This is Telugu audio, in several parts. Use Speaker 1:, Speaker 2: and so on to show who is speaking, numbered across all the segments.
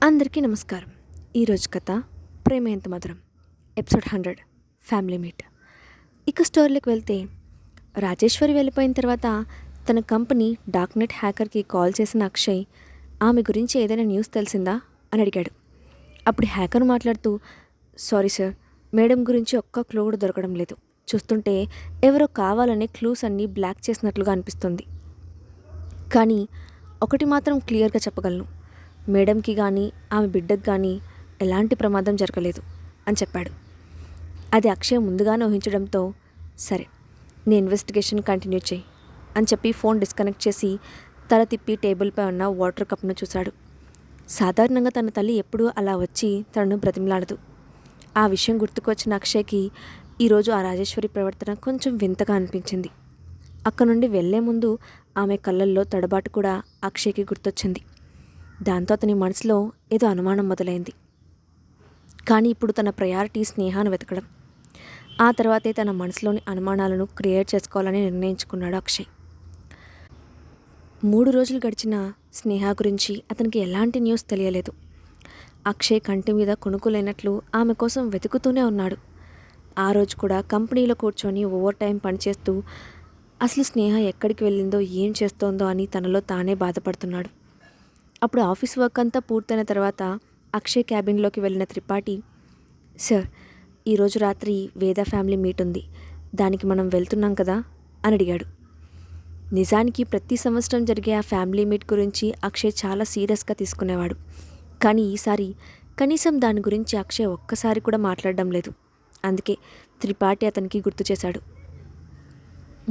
Speaker 1: అందరికీ నమస్కారం. ఈరోజు కథ ప్రేమ ఎంత మధురం, ఎపిసోడ్ 100 ఫ్యామిలీ మీట్. ఇక స్టోరీలోకి వెళ్తే, రాజేశ్వరి వెళ్ళిపోయిన తర్వాత తన కంపెనీ డార్క్నెట్ హ్యాకర్కి కాల్ చేసిన అక్షయ్ ఆమె గురించి ఏదైనా న్యూస్ తెలిసిందా అని అడిగాడు. అప్పుడు హ్యాకర్ మాట్లాడుతూ, సారీ సార్, మేడం గురించి ఒక్క క్లూ కూడా దొరకడం లేదు. చూస్తుంటే ఎవరో కావాలనే క్లూస్ అన్నీ బ్లాక్ చేసినట్లుగా అనిపిస్తుంది. కానీ ఒకటి మాత్రం క్లియర్గా చెప్పగలను, మేడంకి కానీ ఆమె బిడ్డకు కానీ ఎలాంటి ప్రమాదం జరగలేదు అని చెప్పాడు. అది అక్షయ్ ముందుగానే ఊహించడంతో, సరే నీ ఇన్వెస్టిగేషన్ కంటిన్యూ చేయి అని చెప్పి ఫోన్ డిస్కనెక్ట్ చేసి తల తిప్పి టేబుల్పై ఉన్న వాటర్ కప్ను చూశాడు. సాధారణంగా తన తల్లి ఎప్పుడూ అలా వచ్చి తనను బ్రతిమలాడదు. ఆ విషయం గుర్తుకు వచ్చిన అక్షయ్కి ఈరోజు ఆ రాజేశ్వరి ప్రవర్తన కొంచెం వింతగా అనిపించింది. అక్కడి నుండి వెళ్లే ముందు ఆమె కళ్ళల్లో తడబాటు కూడా అక్షయ్కి గుర్తొచ్చింది. దాంతో అతని మనసులో ఏదో అనుమానం మొదలైంది. కానీ ఇప్పుడు తన ప్రయారిటీ స్నేహాను వెతకడం. ఆ తర్వాతే తన మనసులోని అనుమానాలను క్రియేట్ చేసుకోవాలని నిర్ణయించుకున్నాడు అక్షయ్. 3 రోజులు గడిచిన స్నేహ గురించి అతనికి ఎలాంటి న్యూస్ తెలియలేదు. అక్షయ్ కంటి మీద కొనుక్కులేనట్లు ఆమె కోసం వెతుకుతూనే ఉన్నాడు. ఆ రోజు కూడా కంపెనీలో కూర్చొని ఓవర్ టైం పనిచేస్తూ అసలు స్నేహ ఎక్కడికి వెళ్ళిందో ఏం చేస్తోందో అని తనలో తానే బాధపడుతున్నాడు. అప్పుడు ఆఫీస్ వర్క్ అంతా పూర్తయిన తర్వాత అక్షయ్ క్యాబిన్లోకి వెళ్ళిన త్రిపాఠి, సార్, ఈరోజు రాత్రి వేద ఫ్యామిలీ మీట్ ఉంది, దానికి మనం వెళ్తున్నాం కదా అని అడిగాడు. నిజానికి ప్రతి సంవత్సరం జరిగే ఆ ఫ్యామిలీ మీట్ గురించి అక్షయ్ చాలా సీరియస్గా తీసుకునేవాడు. కానీ ఈసారి కనీసం దాని గురించి అక్షయ్ ఒక్కసారి కూడా మాట్లాడడం లేదు. అందుకే త్రిపాఠి అతనికి గుర్తు చేశాడు.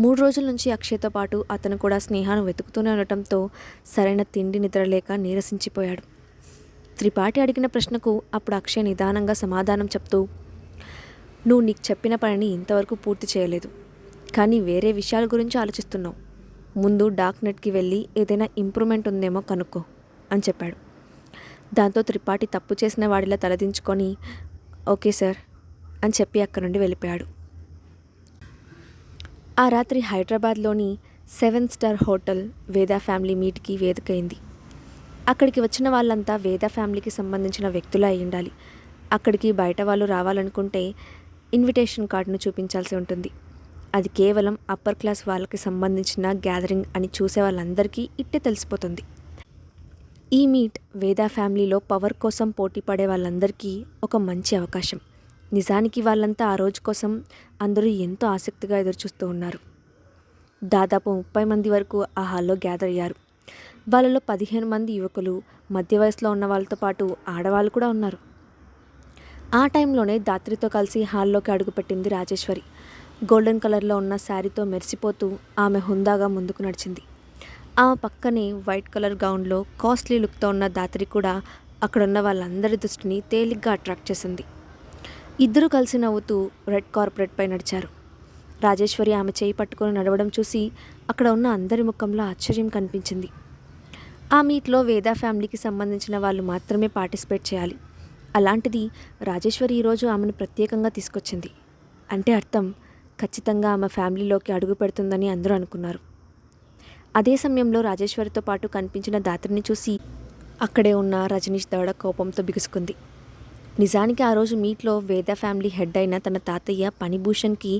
Speaker 1: 3 రోజుల నుంచి అక్షయ్తో పాటు అతను కూడా స్నేహాను వెతుకుతూనే ఉండటంతో సరైన తిండి నిద్రలేక నీరసించిపోయాడు. త్రిపాఠి అడిగిన ప్రశ్నకు అప్పుడు అక్షయ్ నిదానంగా సమాధానం చెప్తూ, నువ్వు నీకు చెప్పిన పనిని ఇంతవరకు పూర్తి చేయలేదు, కానీ వేరే విషయాల గురించి ఆలోచిస్తున్నావు. ముందు డార్క్నెట్కి వెళ్ళి ఏదైనా ఇంప్రూవ్మెంట్ ఉందేమో కనుక్కో అని చెప్పాడు. దాంతో త్రిపాఠి తప్పు చేసిన వాడిలా తలదించుకొని, ఓకే సార్ అని చెప్పి అక్కడి నుండి వెళ్ళిపోయాడు. ఆ రాత్రి హైదరాబాద్లోని 7 స్టార్ హోటల్ వేద ఫ్యామిలీ మీట్కి వేదికైంది. అక్కడికి వచ్చిన వాళ్ళంతా వేద ఫ్యామిలీకి సంబంధించిన వ్యక్తులే అయి ఉండాలి. అక్కడికి బయట వాళ్ళు రావాలనుకుంటే ఇన్విటేషన్ కార్డును చూపించాల్సి ఉంటుంది. అది కేవలం అప్పర్ క్లాస్ వాళ్ళకి సంబంధించిన గ్యాదరింగ్ అని చూసే వాళ్ళందరికీ ఇట్టే తెలిసిపోతుంది. ఈ మీట్ వేద ఫ్యామిలీలో పవర్ కోసం పోటీ పడే వాళ్ళందరికీ ఒక మంచి అవకాశం. నిజానికి వాళ్ళంతా ఆ రోజు కోసం అందరూ ఎంతో ఆసక్తిగా ఎదురుచూస్తూ ఉన్నారు. దాదాపు 30 మంది వరకు ఆ హాల్లో గ్యాదర్ అయ్యారు. వాళ్ళలో 15 మంది యువకులు, మధ్య వయసులో ఉన్న వాళ్ళతో పాటు ఆడవాళ్ళు కూడా ఉన్నారు. ఆ టైంలోనే దాత్రితో కలిసి హాల్లోకి అడుగుపెట్టింది రాజేశ్వరి. గోల్డెన్ కలర్లో ఉన్న శారీతో మెరిసిపోతూ ఆమె హుందాగా ముందుకు నడిచింది. ఆమె పక్కనే వైట్ కలర్ గౌన్లో కాస్ట్లీ లుక్తో ఉన్న దాత్రి కూడా అక్కడున్న వాళ్ళందరి దృష్టిని తేలిగ్గా అట్రాక్ట్ చేసింది. ఇద్దరూ కలిసి నవ్వుతూ రెడ్ కార్పెట్పై నడిచారు. రాజేశ్వరి ఆమె చేయి పట్టుకొని నడవడం చూసి అక్కడ ఉన్న అందరి ముఖంలో ఆశ్చర్యం కనిపించింది. ఆ మీట్లో వేద ఫ్యామిలీకి సంబంధించిన వాళ్ళు మాత్రమే పార్టిసిపేట్ చేయాలి. అలాంటిది రాజేశ్వరి ఈరోజు ఆమెను ప్రత్యేకంగా తీసుకొచ్చింది అంటే అర్థం ఖచ్చితంగా ఆమె ఫ్యామిలీలోకి అడుగు పెడుతుందని అందరూ అనుకున్నారు. అదే సమయంలో రాజేశ్వరితో పాటు కనిపించిన దాత్రిని చూసి అక్కడే ఉన్న రజనీష్ దవడ కోపంతో బిగుసుకుంది. నిజానికి ఆ రోజు మీట్లో వేద ఫ్యామిలీ హెడ్ అయిన తన తాతయ్య పనిభూషణ్కి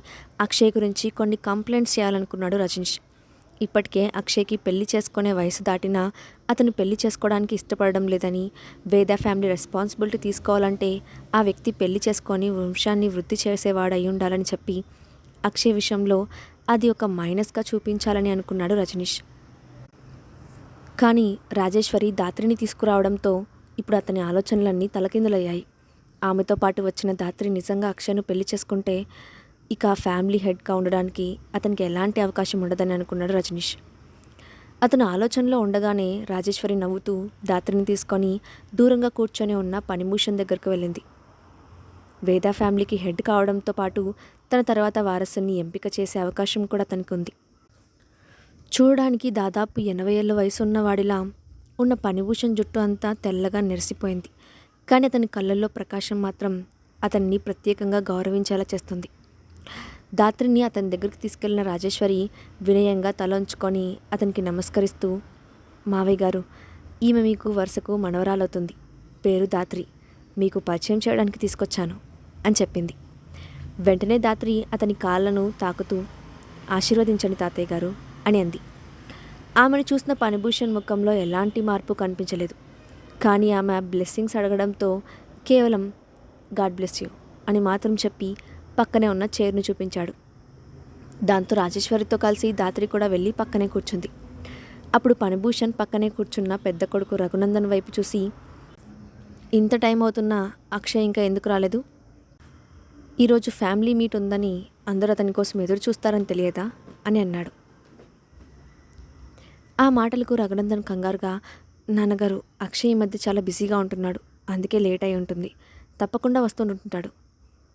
Speaker 1: అక్షయ్ గురించి కొన్ని కంప్లైంట్స్ చేయాలనుకున్నాడు రజనీష్. ఇప్పటికే అక్షయ్కి పెళ్లి చేసుకునే వయసు దాటినా అతను పెళ్లి చేసుకోవడానికి ఇష్టపడడం లేదని, వేద ఫ్యామిలీ రెస్పాన్సిబిలిటీ తీసుకోవాలంటే ఆ వ్యక్తి పెళ్లి చేసుకొని వంశాన్ని వృద్ధి చేసేవాడై ఉండాలని చెప్పి అక్షయ్ విషయంలో అది ఒక మైనస్గా చూపించాలని అనుకున్నాడు రజనీష్. కానీ రాజేశ్వరి దాత్రిని తీసుకురావడంతో ఇప్పుడు అతని ఆలోచనలన్నీ తలకిందులయ్యాయి. ఆమెతో పాటు వచ్చిన దాత్రి నిజంగా అక్షయ్ను పెళ్లి చేసుకుంటే ఇక ఆ ఫ్యామిలీ హెడ్గా ఉండడానికి అతనికి ఎలాంటి అవకాశం ఉండదని అనుకున్నాడు రజనీష్. అతను ఆలోచనలో ఉండగానే రాజేశ్వరి నవ్వుతూ దాత్రిని తీసుకొని దూరంగా కూర్చొని ఉన్న పనిభూషణ్ దగ్గరకు వెళ్ళింది. వేద ఫ్యామిలీకి హెడ్ కావడంతో పాటు తన తర్వాత వారసుని ఎంపిక చేసే అవకాశం కూడా అతనికి ఉంది. చూడడానికి దాదాపు 80 ఏళ్ల వయసు ఉన్నవాడిలా ఉన్న పనిభూషణ్ జుట్టు అంతా తెల్లగా నెరిసిపోయింది. కానీ అతని కళ్ళల్లో ప్రకాశం మాత్రం అతన్ని ప్రత్యేకంగా గౌరవించేలా చేస్తుంది. దాత్రిని అతని దగ్గరికి తీసుకెళ్లిన రాజేశ్వరి వినయంగా తల ఉంచుకొని అతనికి నమస్కరిస్తూ, మావయ్య గారు, ఈమె మీకు వరుసకు మనవరాలవుతుంది. పేరు దాత్రి, మీకు పరిచయం చేయడానికి తీసుకొచ్చాను అని చెప్పింది. వెంటనే దాత్రి అతని కాళ్ళను తాకుతూ, ఆశీర్వదించండి తాతయ్య గారు అని అంది. ఆమెను చూసిన ఫణిభూషణ్ ముఖంలో ఎలాంటి మార్పు కనిపించలేదు. కానీ ఆమె బ్లెస్సింగ్స్ అడగడంతో కేవలం గాడ్ బ్లెస్ యూ అని మాత్రం చెప్పి పక్కనే ఉన్న చైర్ను చూపించాడు. దాంతో రాజేశ్వరితో కలిసి దాత్రి కూడా వెళ్ళి పక్కనే కూర్చుంది. అప్పుడు ఫణిభూషణ్ పక్కనే కూర్చున్న పెద్ద కొడుకు రఘునందన్ వైపు చూసి, ఇంత టైం అవుతున్నా అక్షయ్ ఇంకా ఎందుకు రాలేదు? ఈరోజు ఫ్యామిలీ మీట్ ఉందని అందరూ అతని కోసం ఎదురు చూస్తారని తెలియదా అని అన్నాడు. ఆ మాటలకు రఘునందన్ కంగారుగా, నాన్నగారు, అక్షయ్ ఈ మధ్య చాలా బిజీగా ఉంటున్నాడు, అందుకే లేట్ అయి ఉంటుంది, తప్పకుండా వస్తుంటుంటాడు,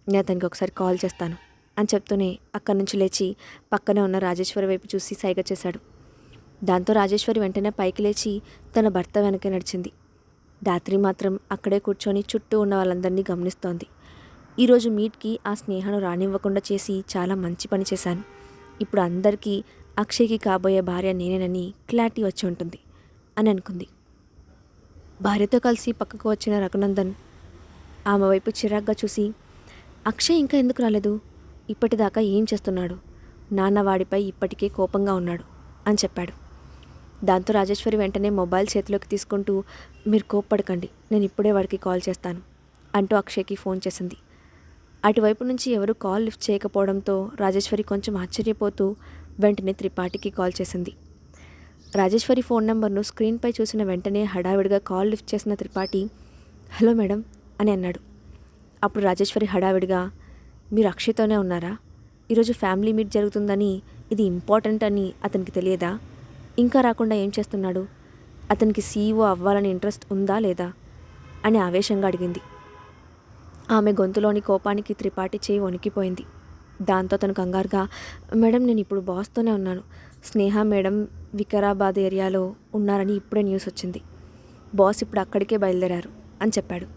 Speaker 1: నేను అతనికి ఒకసారి కాల్ చేస్తాను అని చెప్తూనే అక్కడి నుంచి లేచి పక్కనే ఉన్న రాజేశ్వరి వైపు చూసి సైగ చేశాడు. దాంతో రాజేశ్వరి వెంటనే పైకి లేచి తన భర్త వెనకే నడిచింది. దాత్రి మాత్రం అక్కడే కూర్చొని చుట్టూ ఉన్న వాళ్ళందరినీ గమనిస్తోంది. ఈరోజు మీట్కి ఆ స్నేహను రానివ్వకుండా చేసి చాలా మంచి పని చేశాను. ఇప్పుడు అందరికీ అక్షయ్కి కాబోయే భార్య నేనేనని క్లారిటీ వచ్చి ఉంటుంది అని అనుకుంది. భార్యతో కలిసి పక్కకు వచ్చిన రఘునందన్ ఆమె వైపు చిరాగ్గా చూసి, అక్షయ్ ఇంకా ఎందుకు రాలేదు? ఇప్పటిదాకా ఏం చేస్తున్నాడు? నాన్నవాడిపై ఇప్పటికే కోపంగా ఉన్నాడు అని చెప్పాడు. దాంతో రాజేశ్వరి వెంటనే మొబైల్ చేతిలోకి తీసుకుంటూ, మీరు కోప్పడకండి, నేను ఇప్పుడే వాడికి కాల్ చేస్తాను అంటూ అక్షయ్కి ఫోన్ చేసింది. అటువైపు నుంచి ఎవరు కాల్ లిఫ్ట్ చేయకపోవడంతో రాజేశ్వరి కొంచెం ఆశ్చర్యపోతూ వెంటనే త్రిపాఠికి కాల్ చేసింది. రాజేశ్వరి ఫోన్ నెంబర్ను స్క్రీన్పై చూసిన వెంటనే హడావిడిగా కాల్ లిఫ్ట్ చేసిన త్రిపాఠి, హలో మేడం అని అన్నాడు. అప్పుడు రాజేశ్వరి హడావిడిగా, మీరు అక్షయ్తోనే ఉన్నారా? ఈరోజు ఫ్యామిలీ మీట్ జరుగుతుందని, ఇది ఇంపార్టెంట్ అని అతనికి తెలియదా? ఇంకా రాకుండా ఏం చేస్తున్నాడు? అతనికి సీఈఓ అవ్వాలని ఇంట్రెస్ట్ ఉందా లేదా అని ఆవేశంగా అడిగింది. ఆమె గొంతులోని కోపానికి త్రిపాఠి చేయి వణికిపోయింది. దాంతో తను కంగారుగా, మేడం నేను ఇప్పుడు బాస్తోనే ఉన్నాను, స్నేహ మేడం వికారాబాద్ ఏరియాలో ఉన్నారని ఇప్పుడే న్యూస్ వచ్చింది, బాస్ ఇప్పుడు అక్కడికే బయలుదేరారు అని చెప్పాడు.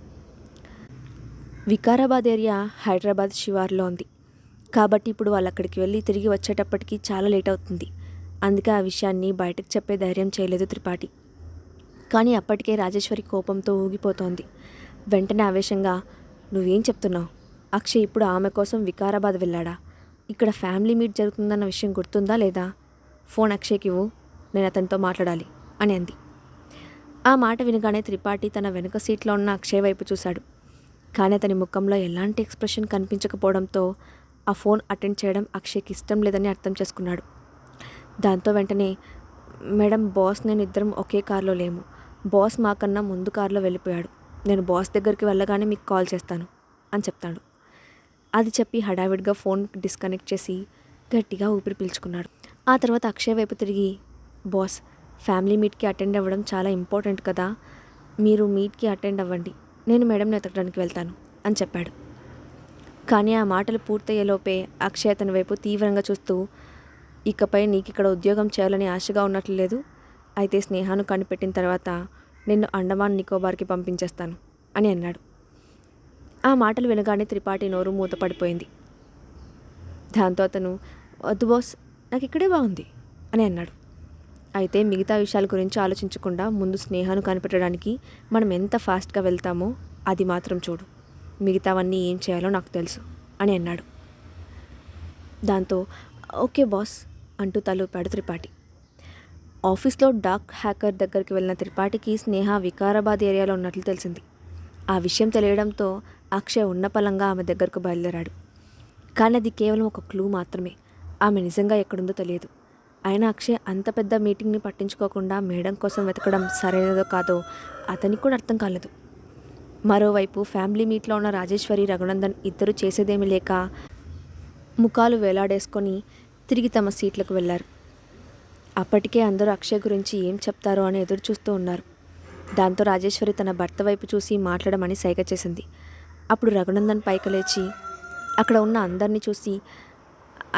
Speaker 1: వికారాబాద్ ఏరియా హైదరాబాద్ శివార్లో ఉంది కాబట్టి ఇప్పుడు వాళ్ళు అక్కడికి వెళ్ళి తిరిగి వచ్చేటప్పటికి చాలా లేట్ అవుతుంది. అందుకే ఆ విషయాన్ని బయటకు చెప్పే ధైర్యం చేయలేదు త్రిపాఠి. కానీ అప్పటికే రాజేశ్వరి కోపంతో ఊగిపోతోంది. వెంటనే ఆవేశంగా, నువ్వేం చెప్తున్నావు? అక్షయ్ ఇప్పుడు ఆమె కోసం వికారాబాద్ వెళ్ళాడా? ఇక్కడ ఫ్యామిలీ మీట్ జరుగుతుందన్న విషయం గుర్తుందా లేదా? ఫోన్ అక్షయ్కి ఇవ్వు, నేను అతనితో మాట్లాడాలి అని అంది. ఆ మాట వినగానే త్రిపాఠి తన వెనుక సీట్లో ఉన్న అక్షయ్ వైపు చూశాడు. కానీ అతని ముఖంలో ఎలాంటి ఎక్స్ప్రెషన్ కనిపించకపోవడంతో ఆ ఫోన్ అటెండ్ చేయడం అక్షయ్కి ఇష్టం లేదని అర్థం చేసుకున్నాడు. దాంతో వెంటనే, మేడం బాస్ నేను ఇద్దరం ఒకే కారులో లేము, బాస్ మాకన్నా ముందు కారులో వెళ్ళిపోయాడు, నేను బాస్ దగ్గరికి వెళ్ళగానే మీకు కాల్ చేస్తాను అని చెప్తాడు. అది చెప్పి హడావిడిగా ఫోన్ డిస్కనెక్ట్ చేసి గట్టిగా ఊపిరి పీల్చుకున్నాడు. ఆ తర్వాత అక్షయ్ వైపు తిరిగి, బాస్ ఫ్యామిలీ మీట్కి అటెండ్ అవ్వడం చాలా ఇంపార్టెంట్ కదా, మీరు మీట్కి అటెండ్ అవ్వండి, నేను మేడంని ఎతకడానికి వెళ్తాను అని చెప్పాడు. కానీ ఆ మాటలు పూర్తయ్యేలోపే అక్షయ్ అతని వైపు తీవ్రంగా చూస్తూ, ఇకపై నీకు ఇక్కడ ఉద్యోగం చేయాలని ఆశగా ఉన్నట్లు లేదు, అయితే స్నేహాను కనిపెట్టిన తర్వాత నిన్ను అండమాన్ నికోబార్కి పంపించేస్తాను అని అన్నాడు. ఆ మాటలు వినగానే త్రిపాఠి నోరు మూత పడిపోయింది. దాంతో అతను, వద్దు బాస్, నాకు ఇక్కడే బాగుంది అని అన్నాడు. అయితే మిగతా విషయాల గురించి ఆలోచించకుండా ముందు స్నేహాను కనిపెట్టడానికి మనం ఎంత ఫాస్ట్గా వెళ్తామో అది మాత్రం చూడు, మిగతావన్నీ ఏం చేయాలో నాకు తెలుసు అని అన్నాడు. దాంతో ఓకే బాస్ అంటూ తలూపాడు త్రిపాఠి. ఆఫీస్లో డాక్ హ్యాకర్ దగ్గరికి వెళ్ళిన త్రిపాఠికి స్నేహ వికారాబాద్ ఏరియాలో ఉన్నట్లు తెలిసింది. ఆ విషయం తెలియడంతో అక్షయ్ ఉన్నపలంగా ఆమె దగ్గరకు బయలుదేరాడు. కానీ అది కేవలం ఒక క్లూ మాత్రమే, ఆమె నిజంగా ఎక్కడుందో తెలియదు. అయినా అక్షయ్ అంత పెద్ద మీటింగ్ని పట్టించుకోకుండా మేడం కోసం వెతకడం సరైనదో కాదో అతనికి కూడా అర్థం కాలేదు. మరోవైపు ఫ్యామిలీ మీట్లో ఉన్న రాజేశ్వరి, రఘునందన్ ఇద్దరు చేసేదేమీ లేక ముఖాలు వేలాడేసుకొని తిరిగి తమ సీట్లకు వెళ్ళారు. అప్పటికే అందరూ అక్షయ్ గురించి ఏం చెప్తారో అని ఎదురు చూస్తూ ఉన్నారు. దాంతో రాజేశ్వరి తన భర్త వైపు చూసి మాట్లాడమని సైగ చేసింది. అప్పుడు రఘునందన్ పైకి లేచి అక్కడ ఉన్న అందరినీ చూసి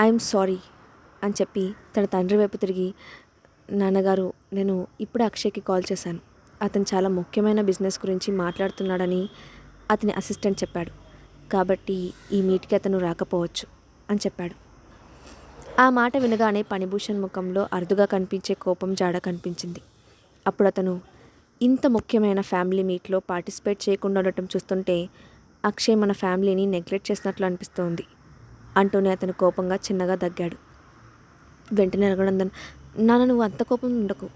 Speaker 1: ఐఎమ్ సారీ అని చెప్పి తన తండ్రి వైపు తిరిగి, నాన్నగారు నేను ఇప్పుడే అక్షయ్కి కాల్ చేశాను, అతను చాలా ముఖ్యమైన బిజినెస్ గురించి మాట్లాడుతున్నాడని అతని అసిస్టెంట్ చెప్పాడు, కాబట్టి ఈ మీట్కి అతను రాకపోవచ్చు అని చెప్పాడు. ఆ మాట వినగానే ఫణిభూషణ్ ముఖంలో అరుదుగా కనిపించే కోపం జాడ కనిపించింది. అప్పుడు అతను, ఇంత ముఖ్యమైన ఫ్యామిలీ మీట్లో పార్టిసిపేట్ చేయకుండా ఉండటం చూస్తుంటే అక్షయ్ మన ఫ్యామిలీని నెగ్లెక్ట్ చేసినట్లు అనిపిస్తోంది అంటూనే అతను కోపంగా చిన్నగా దగ్గాడు. వెంటనే రఘునందన్, నాన్న నువ్వు అంత కోపం ఉండకు.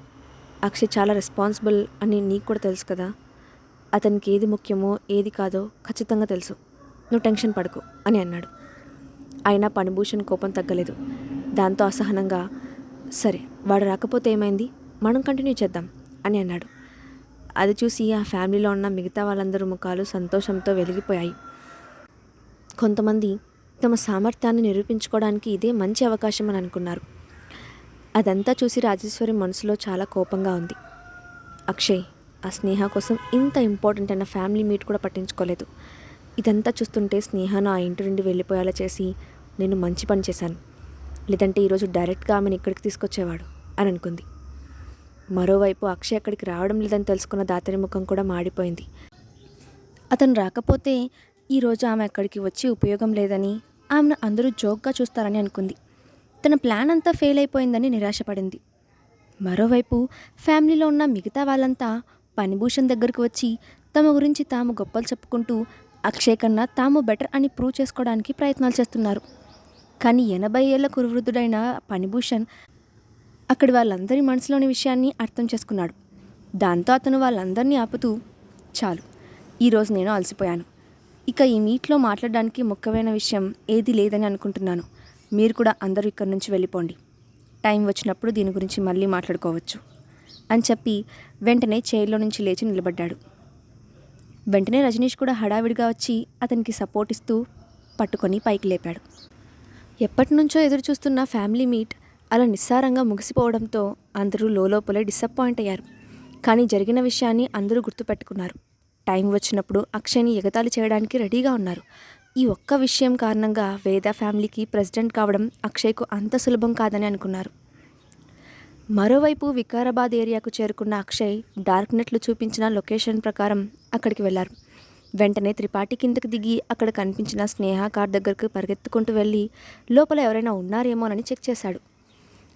Speaker 1: అక్షయ్ చాలా రెస్పాన్సిబుల్ అని నీకు కూడా తెలుసు కదా. అతనికి ఏది ముఖ్యమో ఏది కాదో ఖచ్చితంగా తెలుసు. నువ్వు టెన్షన్ పడకు అని అన్నాడు. అయినా ఫణిభూషణ్ కోపం తగ్గలేదు. దాంతో అసహనంగా, సరే వాడు రాకపోతే ఏమైంది, మనం కంటిన్యూ చేద్దాం అని అన్నాడు. అది చూసి ఆ ఫ్యామిలీలో ఉన్న మిగతా వాళ్ళందరూ ముఖాలు సంతోషంతో వెలిగిపోయాయి. కొంతమంది తమ సామర్థ్యాన్ని నిరూపించుకోవడానికి ఇదే మంచి అవకాశం అని అనుకున్నారు. అదంతా చూసి రాజేశ్వరి మనసులో చాలా కోపంగా ఉంది. అక్షయ్ ఆ స్నేహ కోసం ఇంత ఇంపార్టెంట్ అయిన ఫ్యామిలీ మీట్ కూడా పట్టించుకోలేదు. ఇదంతా చూస్తుంటే స్నేహను ఆ ఇంటి నుండి వెళ్ళిపోయేలా చేసి నేను మంచి పని చేశాను, లేదంటే ఈరోజు డైరెక్ట్గా ఆమెను ఇక్కడికి తీసుకొచ్చేవాడు అని అనుకుంది. మరోవైపు అక్షయ్ అక్కడికి రావడం లేదని తెలుసుకున్న దాతరి ముఖం కూడా మాడిపోయింది. అతను రాకపోతే ఈరోజు ఆమె అక్కడికి వచ్చి ఉపయోగం లేదని, ఆమెను అందరూ జోక్గా చూస్తారని అనుకుంది. తన ప్లాన్ అంతా ఫెయిల్ అయిపోయిందని నిరాశపడింది. మరోవైపు ఫ్యామిలీలో ఉన్న మిగతా వాళ్ళంతా ఫణిభూషణ్ దగ్గరకు వచ్చి తమ గురించి తాము గొప్పలు చెప్పుకుంటూ అక్షయ్ కన్నా తాము బెటర్ అని ప్రూవ్ చేసుకోవడానికి ప్రయత్నాలు చేస్తున్నారు. కానీ 80 ఏళ్ల కురువృద్ధుడైన ఫణిభూషణ్ అక్కడి వాళ్ళందరి మనసులోని విషయాన్ని అర్థం చేసుకున్నాడు. దాంతో అతను వాళ్ళందరినీ ఆపుతూ, చాలు, ఈరోజు నేను అలసిపోయాను, ఇక ఈ మీట్లో మాట్లాడడానికి ముఖ్యమైన విషయం ఏది లేదని అనుకుంటున్నాను. మీరు కూడా అందరూ ఇక్కడి నుంచి వెళ్ళిపోండి. టైం వచ్చినప్పుడు దీని గురించి మళ్ళీ మాట్లాడుకోవచ్చు అని చెప్పి వెంటనే చైర్లో నుంచి లేచి నిలబడ్డాడు. వెంటనే రజనీష్ కూడా హడావిడిగా వచ్చి అతనికి సపోర్ట్ ఇస్తూ పట్టుకొని పైకి లేపాడు. ఎప్పటి నుంచో ఎదురు చూస్తున్న ఫ్యామిలీ మీట్ అలా నిస్సారంగా ముగిసిపోవడంతో అందరూ లోపలే డిసప్పాయింట్ అయ్యారు. కానీ జరిగిన విషయాన్ని అందరూ గుర్తుపెట్టుకున్నారు. టైం వచ్చినప్పుడు అక్షయ్ని ఎగతాళి చేయడానికి రెడీగా ఉన్నారు. ఈ ఒక్క విషయం కారణంగా వేద ఫ్యామిలీకి ప్రెసిడెంట్ కావడం అక్షయ్కు అంత సులభం కాదని అనుకున్నారు. మరోవైపు వికారాబాద్ ఏరియాకు చేరుకున్న అక్షయ్ డార్క్ నెట్లు చూపించిన లొకేషన్ ప్రకారం అక్కడికి వెళ్లారు. వెంటనే త్రిపాఠి కిందకి దిగి అక్కడ కనిపించిన స్నేహ కార్ దగ్గరకు పరిగెత్తుకుంటూ వెళ్ళి లోపల ఎవరైనా ఉన్నారేమోనని చెక్ చేశాడు.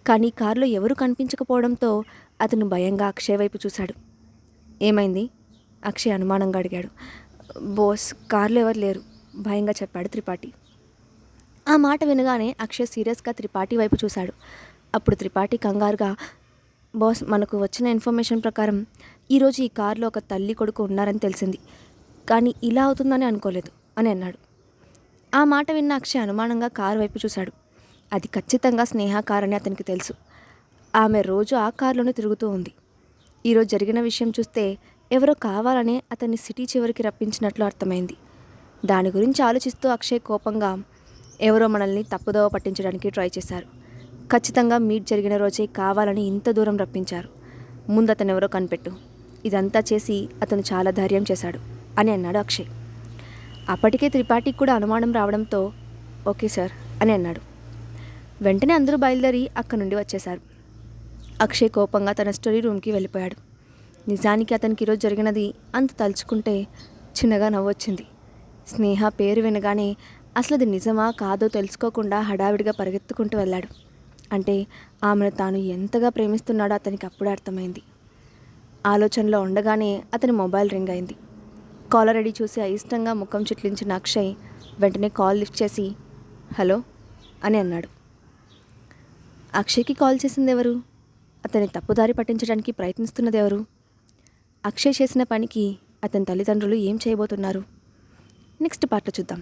Speaker 1: కానీ కారులో ఎవరూ కనిపించకపోవడంతో అతను భయంగా అక్షయ్ వైపు చూశాడు. ఏమైంది? అక్షయ్ అనుమానంగా అడిగాడు. బోస్, కారులో ఎవరు లేరు భయంగా చెప్పాడు త్రిపాఠి. ఆ మాట వినగానే అక్షయ్ సీరియస్గా త్రిపాఠి వైపు చూశాడు. అప్పుడు త్రిపాఠి కంగారుగా, బాస్, మనకు వచ్చిన ఇన్ఫర్మేషన్ ప్రకారం ఈరోజు ఈ కారులో ఒక తల్లి కొడుకు ఉన్నారని తెలిసింది, కానీ ఇలా అవుతుందని అనుకోలేదు అని అన్నాడు. ఆ మాట విన్న అక్షయ్ అనుమానంగా కారు వైపు చూశాడు. అది ఖచ్చితంగా స్నేహ కార్ అని అతనికి తెలుసు. ఆమె రోజు ఆ కారులోనే తిరుగుతూ ఉంది. ఈరోజు జరిగిన విషయం చూస్తే ఎవరో కావాలనే అతన్ని సిటీ చివరికి రప్పించినట్లు అర్థమైంది. దాని గురించి ఆలోచిస్తూ అక్షయ్ కోపంగా, ఎవరో మనల్ని తప్పుదోవ పట్టించడానికి ట్రై చేశారు. ఖచ్చితంగా మీట్ జరిగిన రోజే కావాలని ఇంత దూరం రప్పించారు. ముందు అతను ఎవరో కనిపెట్టు. ఇదంతా చేసి అతను చాలా ధైర్యం చేశాడు అని అన్నాడు అక్షయ్. అప్పటికే త్రిపాఠికి కూడా అనుమానం రావడంతో ఓకే సార్ అని అన్నాడు. వెంటనే అందరూ బయలుదేరి అక్కడి నుండి వచ్చేశారు. అక్షయ్ కోపంగా తన స్టడీ రూమ్కి వెళ్ళిపోయాడు. నిజానికి అతనికి ఈరోజు జరిగినది అంత తలుచుకుంటే చిన్నగా నవ్వొచ్చింది. స్నేహ పేరు వినగానే అసలు అది నిజమా కాదో తెలుసుకోకుండా హడావిడిగా పరిగెత్తుకుంటూ వెళ్ళాడు. అంటే ఆమెను తాను ఎంతగా ప్రేమిస్తున్నాడో అతనికి అప్పుడే అర్థమైంది. ఆలోచనలో ఉండగానే అతని మొబైల్ రింగ్ అయింది. కాలర్ ఐడి చూసి అయిష్టంగా ముఖం చిట్లించిన అక్షయ్ వెంటనే కాల్ లిఫ్ట్ చేసి హలో అని అన్నాడు. అక్షయ్కి కాల్ చేసింది ఎవరు? అతన్ని తప్పుదారి పట్టించడానికి ప్రయత్నిస్తున్నది ఎవరు? అక్షయ్ చేసిన పనికి అతని తల్లిదండ్రులు ఏం చేయబోతున్నారు? నెక్స్ట్ పార్ట్లో చూద్దాం.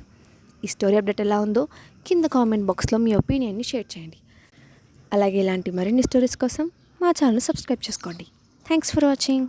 Speaker 1: ఈ స్టోరీ అప్డేట్ ఎలా ఉందో కింద కామెంట్ బాక్స్లో మీ ఒపీనియన్ని షేర్ చేయండి. అలాగే ఇలాంటి మరిన్ని స్టోరీస్ కోసం మా ఛానల్ సబ్స్క్రైబ్ చేసుకోండి. Thanks for watching.